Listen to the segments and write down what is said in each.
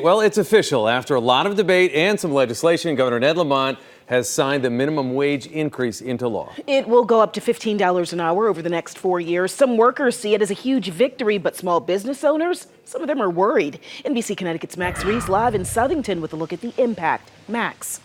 Well, it's official. After a lot of debate and some legislation, Governor Ned Lamont has signed the minimum wage increase into law. It will go up to $15 an hour over the next 4 years. Some workers see it as a huge victory, but small business owners, some of them are worried. NBC Connecticut's Max Reese live in Southington with a look at the impact. Max.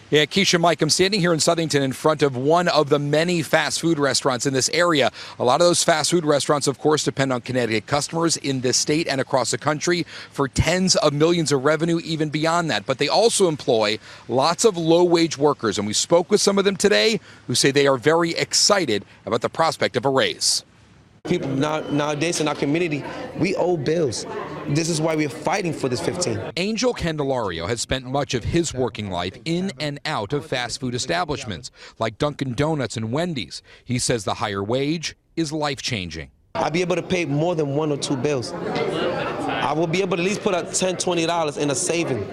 Yeah, Keisha, Mike, I'm standing here in Southington in front of one of the many fast food restaurants in this area. A lot of those fast food restaurants, of course, depend on Connecticut customers in this state and across the country for tens of millions of revenue, even beyond that. But they also employ lots of low-wage workers, and we spoke with some of them today who say they are very excited about the prospect of a raise. People nowadays in our community, we owe bills. This is why we're fighting for this 15. Angel Candelario has spent much of his working life in and out of fast food establishments like Dunkin' Donuts and Wendy's. He says the higher wage is life-changing. I'll be able to pay more than 1 or 2 bills. I will be able to at least put up $10, $20 in a saving.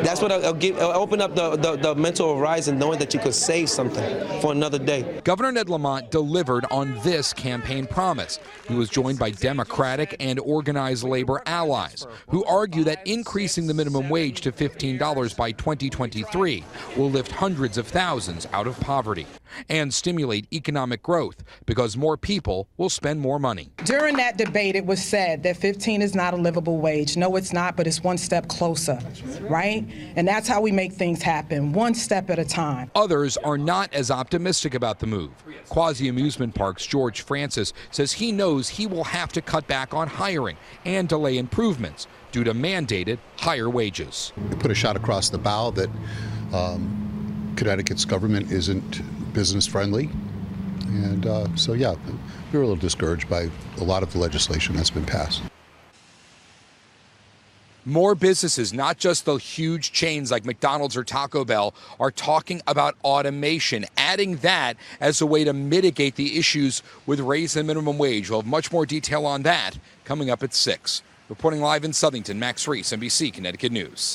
That's what I'll open up the mental horizon, knowing that you could save something for another day. Governor Ned Lamont delivered on this campaign promise. He was joined by Democratic and organized labor allies who argue that increasing the minimum wage to $15 by 2023 will lift hundreds of thousands out of poverty and stimulate economic growth because more people will spend more money. During that debate, it was said that 15 is not a livable wage. No, it's not, but it's one step closer, right? And that's how we make things happen, one step at a time. Others are not as optimistic about the move. Quasi Amusement Park's George Francis says he knows he will have to cut back on hiring and delay improvements due to mandated higher wages. They put a shot across the bow that Connecticut's government isn't business friendly. And so, yeah, we're a little discouraged by a lot of the legislation that's been passed. More businesses, not just the huge chains like McDonald's or Taco Bell, are talking about automation, adding that as a way to mitigate the issues with raising the minimum wage. We'll have much more detail on that coming up at 6. Reporting live in Southington, Max Reese, NBC Connecticut News.